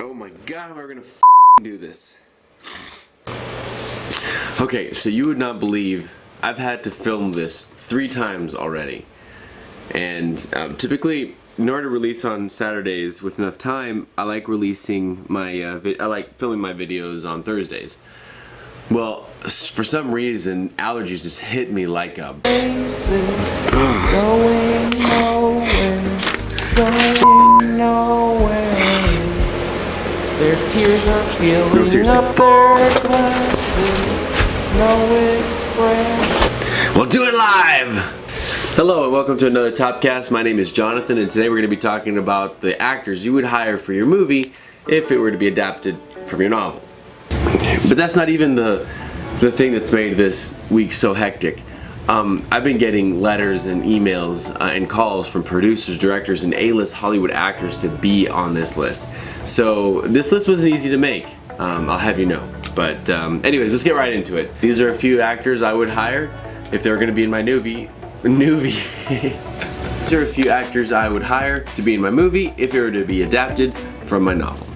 Oh my god, we're gonna do this. Okay, so you would not believe I've had to film this 3 times already. And typically, in order to release on Saturdays with enough time, I like releasing my, I like filming my videos on Thursdays. Well, for some reason, allergies just hit me like a... Going nowhere. Their tears are filling up their glasses. No expression. We'll do it live! Hello and welcome to another Toppcast. My name is Jonathan and today we're going to be talking about the actors you would hire for your movie if it were to be adapted from your novel. But that's not even the thing that's made this week so hectic. I've been getting letters and emails and calls from producers, directors, and A-list Hollywood actors to be on this list. So this list wasn't easy to make, I'll have you know. But anyways, let's get right into it. These are a few actors I would hire if they were going to be in my movie. These are a few actors I would hire to be in my movie if it were to be adapted from my novel.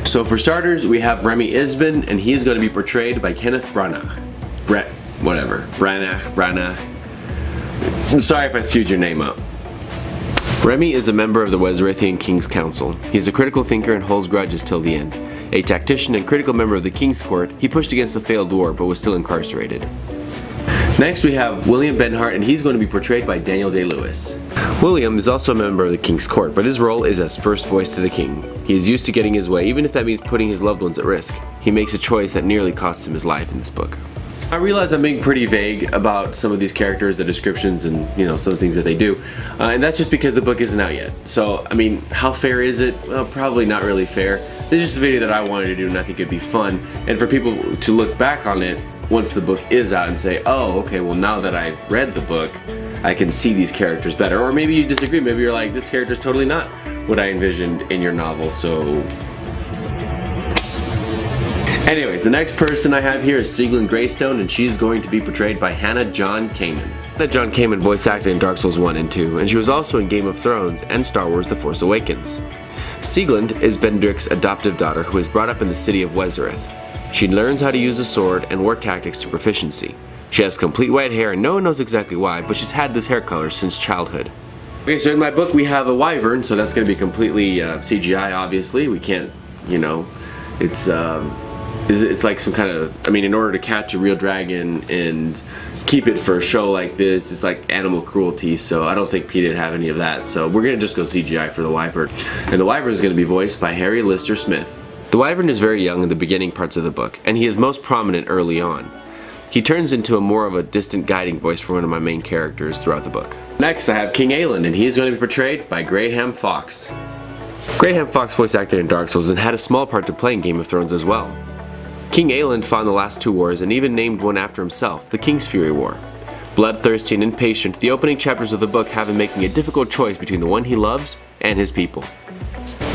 So for starters, we have Remy Ysben, and he is going to be portrayed by Kenneth Branagh. Branagh. I'm sorry if I screwed your name up. Remy is a member of the Westerithian King's Council. He is a critical thinker and holds grudges till the end. A tactician and critical member of the King's Court, he pushed against a failed war but was still incarcerated. Next we have William Bhenhart, and he's going to be portrayed by Daniel Day-Lewis. William is also a member of the King's Court, but his role is as first voice to the King. He is used to getting his way, even if that means putting his loved ones at risk. He makes a choice that nearly costs him his life in this book. I realize I'm being pretty vague about some of these characters, the descriptions, and some of the things that they do. And that's just because the book isn't out yet. So, I mean, how fair is it? Well, probably not really fair. This is just a video that I wanted to do and I think it'd be fun. And for people to look back on it once the book is out and say, oh, okay, well now that I've read the book, I can see these characters better. Or maybe you disagree. Maybe you're like, this character's totally not what I envisioned in your novel, so... Anyways, the next person I have here is Greystonne, and she's going to be portrayed by Hannah John Kamen. Hannah John Kamen voice acted in Dark Souls 1 and 2, and she was also in Game of Thrones and Star Wars The Force Awakens. Ayland is Bendrick's adoptive daughter who is brought up in the city of Westeryth. She learns how to use a sword and war tactics to proficiency. She has complete white hair and no one knows exactly why, but she's had this hair color since childhood. Okay, so in my book we have a wyvern, so that's going to be completely CGI, obviously. We can't, it's like some kind of, in order to catch a real dragon and keep it for a show like this, it's like animal cruelty, so I don't think Pete would have any of that. So we're going to just go CGI for the wyvern. And the wyvern is going to be voiced by Harry Lister Smith. The wyvern is very young in the beginning parts of the book, and he is most prominent early on. He turns into a more of a distant guiding voice for one of my main characters throughout the book. Next I have King Ayland, and he is going to be portrayed by Grahame Fox. Grahame Fox voice acted in Dark Souls and had a small part to play in Game of Thrones as well. King Ayland fought in the last 2 wars and even named one after himself, the King's Fury War. Bloodthirsty and impatient, the opening chapters of the book have him making a difficult choice between the one he loves and his people.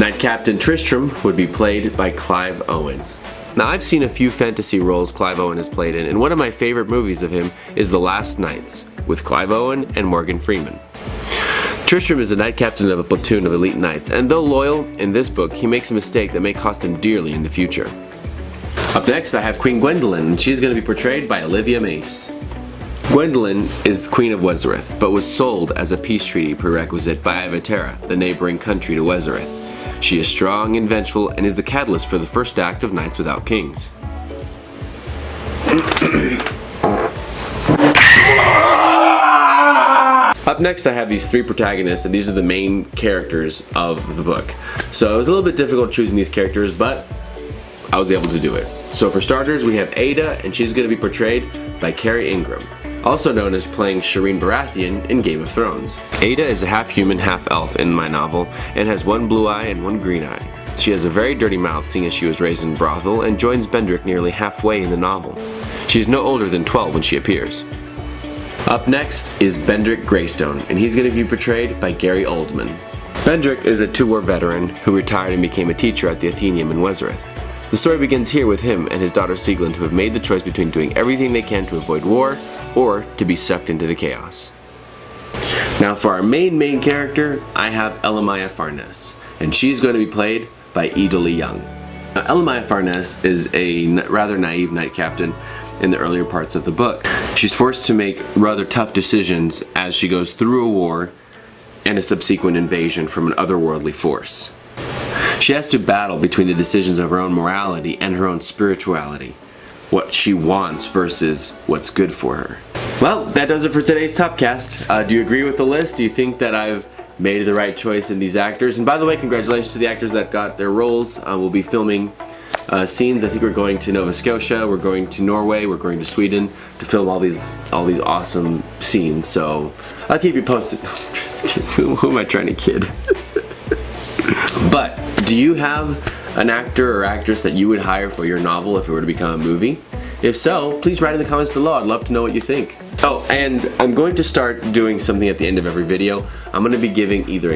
Knight Captain Trystrem would be played by Clive Owen. Now I've seen a few fantasy roles Clive Owen has played in, and one of my favorite movies of him is The Last Knights, with Clive Owen and Morgan Freeman. Trystrem is a knight captain of a platoon of elite knights, and though loyal, in this book he makes a mistake that may cost him dearly in the future. Up next I have Queen Gwendolen, and she's going to be portrayed by Olivia Mace. Gwendolen is Queen of Westeryth, but was sold as a peace treaty prerequisite by Ivatera, the neighboring country to Westeryth. She is strong and vengeful and is the catalyst for the first act of Knights Without Kings. Up next I have these 3 protagonists, and these are the main characters of the book. So it was a little bit difficult choosing these characters, but I was able to do it. So for starters we have Ada, and she's going to be portrayed by Carrie Ingram, also known as playing Shireen Baratheon in Game of Thrones. Ada is a half-human, half-elf in my novel, and has 1 blue eye and 1 green eye. She has a very dirty mouth, seeing as she was raised in a brothel, and joins Bendrick nearly halfway in the novel. She is no older than 12 when she appears. Up next is Bendrick Greystonne, and he's going to be portrayed by Gary Oldman. Bendrick is a 2-war veteran who retired and became a teacher at the Athenaeum in Westeryth. The story begins here with him and his daughter Ayland, who have made the choice between doing everything they can to avoid war or to be sucked into the chaos. Now for our main character, I have Elamaya Farnes, and she's going to be played by Edalie Young. Elamaya Farnes is a rather naive knight captain in the earlier parts of the book. She's forced to make rather tough decisions as she goes through a war and a subsequent invasion from an otherworldly force. She has to battle between the decisions of her own morality and her own spirituality, what she wants versus what's good for her. Well, that does it for today's Toppcast. Do you agree with the list? Do you think that I've made the right choice in these actors? And by the way, congratulations to the actors that got their roles. We'll be filming scenes. I think we're going to Nova Scotia, we're going to Norway, we're going to Sweden to film all these awesome scenes. So I'll keep you posted. Who am I trying to kid? But do you have an actor or actress that you would hire for your novel if it were to become a movie? If so, please write in the comments below. I'd love to know what you think. Oh, and I'm going to start doing something at the end of every video. I'm going to be giving either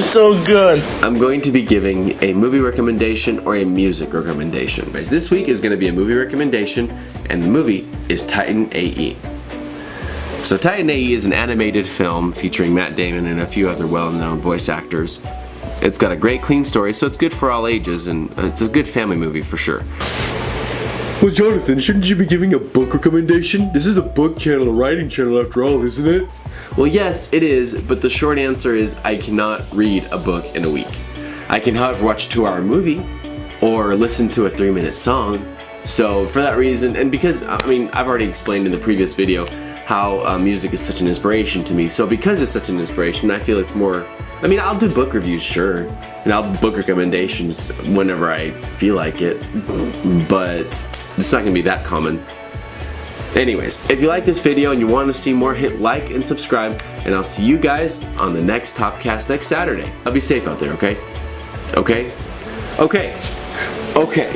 so good. I'm going to be giving a movie recommendation or a music recommendation. This week is going to be a movie recommendation, and the movie is Titan AE. So Titan AE is an animated film featuring Matt Damon and a few other well-known voice actors. It's got a great clean story, so it's good for all ages, and it's a good family movie for sure. Well, Jonathan, shouldn't you be giving a book recommendation? This is a book channel, a writing channel after all, isn't it? Well, yes, it is, but the short answer is I cannot read a book in a week. I can, however, watch a 2-hour movie or listen to a 3-minute song. So for that reason, and because, I mean, I've already explained in the previous video how music is such an inspiration to me. So because it's such an inspiration, I feel it's more, I mean, I'll do book reviews, sure, and I'll do book recommendations whenever I feel like it, but it's not gonna be that common. Anyways, if you like this video and you want to see more, hit like and subscribe, and I'll see you guys on the next Toppcast next Saturday. I'll be safe out there, okay? Okay? Okay. Okay.